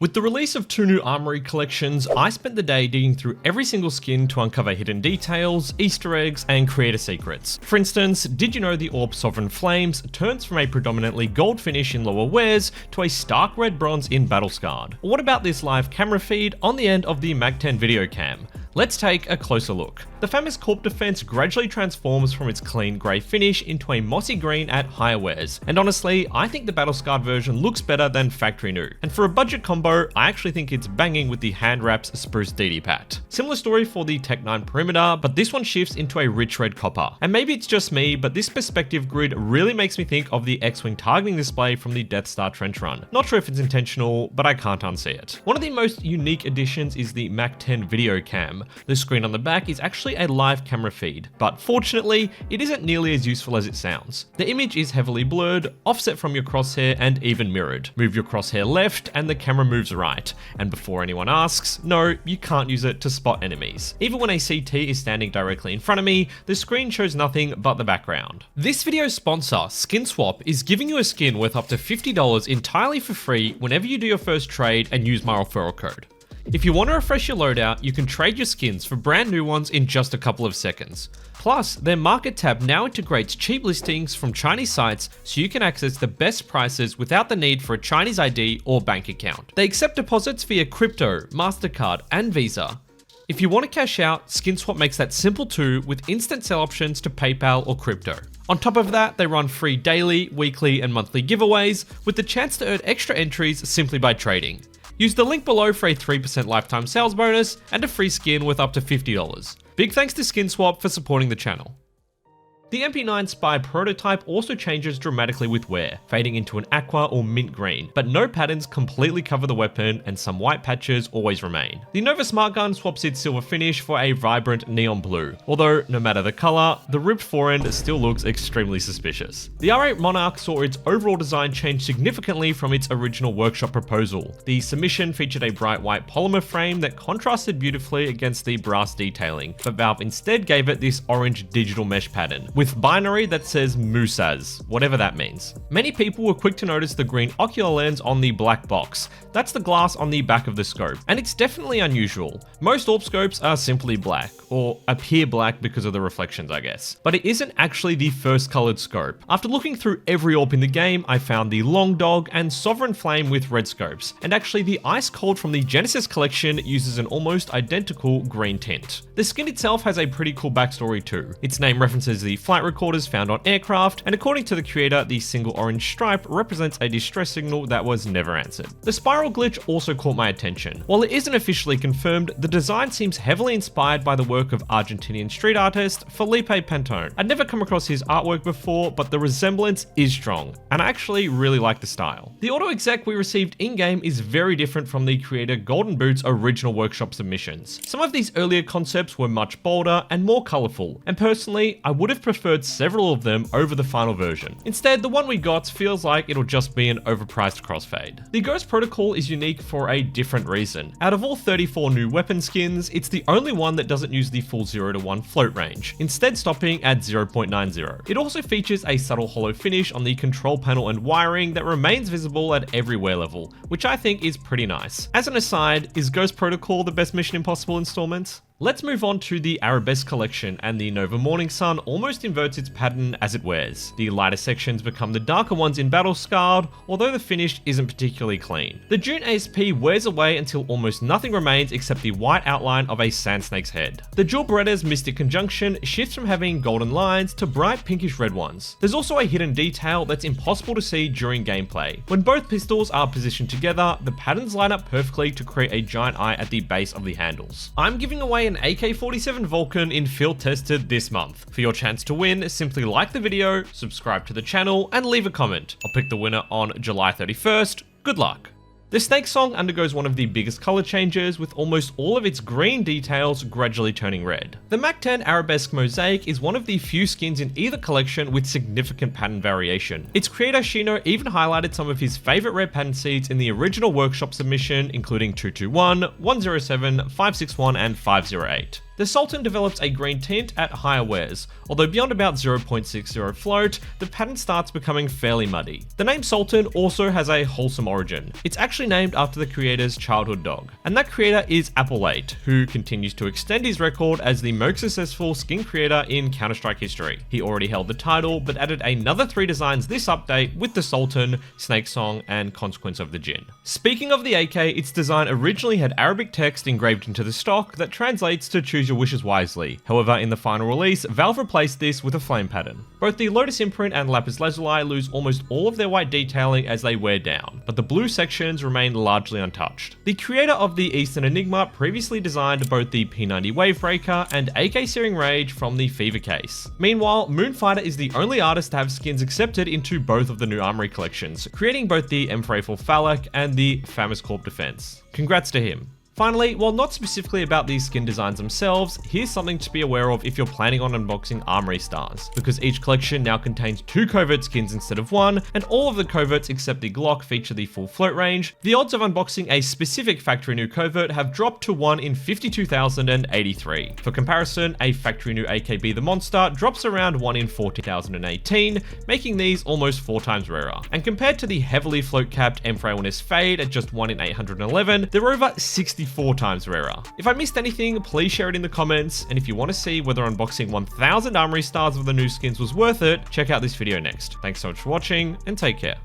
With the release of two new Armory collections, I spent the day digging through every single skin to uncover hidden details, Easter eggs, and creator secrets. For instance, did you know the AWP Sovereign Flames turns from a predominantly gold finish in lower wears to a stark red bronze in battle scarred? Or what about this live camera feed on the end of the Mag-10 video cam? Let's take a closer look. The famous Corp defense gradually transforms from its clean grey finish into a mossy green at higher wears, and honestly, I think the battle scarred version looks better than factory new. And for a budget combo, I actually think it's banging with the hand wraps spruce DD pat. Similar story for the Tech 9 perimeter, but this one shifts into a rich red copper. And maybe it's just me, but this perspective grid really makes me think of the X-Wing targeting display from the Death Star trench run. Not sure if it's intentional, but I can't unsee it. One of the most unique additions is the Mag-10 video cam. The screen on the back is actually a live camera feed, but fortunately, it isn't nearly as useful as it sounds. The image is heavily blurred, offset from your crosshair, and even mirrored. Move your crosshair left, and the camera moves right. And before anyone asks, no, you can't use it to spot enemies. Even when a CT is standing directly in front of me, the screen shows nothing but the background. This video's sponsor, Skin Swap, is giving you a skin worth up to $50 entirely for free whenever you do your first trade and use my referral code. If you want to refresh your loadout, you can trade your skins for brand new ones in just a couple of seconds. Plus, their market tab now integrates cheap listings from Chinese sites so you can access the best prices without the need for a Chinese ID or bank account. They accept deposits via crypto, MasterCard, and Visa. If you want to cash out, SkinSwap makes that simple too, with instant sell options to PayPal or crypto. On top of that, they run free daily, weekly, and monthly giveaways with the chance to earn extra entries simply by trading. Use the link below for a 3% lifetime sales bonus and a free skin worth up to $50. Big thanks to SkinSwap for supporting the channel. The MP9 Spy prototype also changes dramatically with wear, fading into an aqua or mint green, but no patterns completely cover the weapon and some white patches always remain. The Nova Smart Gun swaps its silver finish for a vibrant neon blue, although no matter the color, the ripped forend still looks extremely suspicious. The R8 Monarch saw its overall design change significantly from its original workshop proposal. The submission featured a bright white polymer frame that contrasted beautifully against the brass detailing, but Valve instead gave it this orange digital mesh pattern, with binary that says Musaz, whatever that means. Many people were quick to notice the green ocular lens on the black box. That's the glass on the back of the scope, and it's definitely unusual. Most AWP scopes are simply black, or appear black because of the reflections, I guess. But it isn't actually the first colored scope. After looking through every AWP in the game, I found the Long Dog and Sovereign Flame with red scopes, and actually the Ice Cold from the Genesis collection uses an almost identical green tint. The skin itself has a pretty cool backstory too. Its name references the flight recorders found on aircraft, and according to the creator, the single orange stripe represents a distress signal that was never answered. The spiral glitch also caught my attention. While it isn't officially confirmed, the design seems heavily inspired by the work of Argentinian street artist Felipe Pantone. I'd never come across his artwork before, but the resemblance is strong, and I actually really like the style. The auto exec we received in-game is very different from the creator Golden Boot's original workshop submissions. Some of these earlier concepts were much bolder and more colorful, and personally, I would have preferred several of them over the final version. Instead, the one we got feels like it'll just be an overpriced crossfade. The Ghost Protocol is unique for a different reason. Out of all 34 new weapon skins, it's the only one that doesn't use the full 0 to 1 float range, instead stopping at 0.90. It also features a subtle hollow finish on the control panel and wiring that remains visible at every wear level, which I think is pretty nice. As an aside, is Ghost Protocol the best Mission Impossible installment? Let's move on to the Arabesque Collection, and the Nova Morning Sun almost inverts its pattern as it wears. The lighter sections become the darker ones in battle scarred, although the finish isn't particularly clean. The June ASP wears away until almost nothing remains except the white outline of a sand snake's head. The Dual Berettas Mystic Conjunction shifts from having golden lines to bright pinkish red ones. There's also a hidden detail that's impossible to see during gameplay. When both pistols are positioned together, the patterns line up perfectly to create a giant eye at the base of the handles. I'm giving away an AK-47 Vulcan in field tested this month. For your chance to win, simply like the video, subscribe to the channel, and leave a comment. I'll pick the winner on July 31st. Good luck. The Snake Song undergoes one of the biggest color changes, with almost all of its green details gradually turning red. The Mag-10 Arabesque Mosaic is one of the few skins in either collection with significant pattern variation. Its creator Chino even highlighted some of his favorite red pattern seeds in the original workshop submission, including 221, 107, 561, and 508. The Sultan develops a green tint at higher wears, although beyond about 0.60 float, the pattern starts becoming fairly muddy. The name Sultan also has a wholesome origin. It's actually named after the creator's childhood dog, and that creator is Apple8, who continues to extend his record as the most successful skin creator in Counter-Strike history. He already held the title, but added another 3 designs this update with the Sultan, Snake Song, and Consequence of the Jinn. Speaking of the AK, its design originally had Arabic text engraved into the stock that translates to choose your wishes wisely. However, in the final release, Valve replaced this with a flame pattern. Both the Lotus Imprint and Lapis Lazuli lose almost all of their white detailing as they wear down, but the blue sections remain largely untouched. The creator of the Eastern Enigma previously designed both the P90 Wavebreaker and AK Searing Rage from the Fever case. Meanwhile, Moonfighter is the only artist to have skins accepted into both of the new Armory collections, creating both the M4A4 Phalak and the Famous Corp Defense. Congrats to him. Finally, while not specifically about these skin designs themselves, here's something to be aware of if you're planning on unboxing Armory stars, because each collection now contains 2 Covert skins instead of 1, and all of the Coverts except the Glock feature the full float range. The odds of unboxing a specific factory new Covert have dropped to 1 in 52,083. For comparison, a factory new AKB the Monster drops around 1 in 40,018, making these almost 4 times rarer. And compared to the heavily float capped M4A1S Fade at just 1 in 811, they're over 64 times rarer. If I missed anything, please share it in the comments, and if you want to see whether unboxing 1000 Armory stars of the new skins was worth it, check out this video next. Thanks so much for watching, and take care.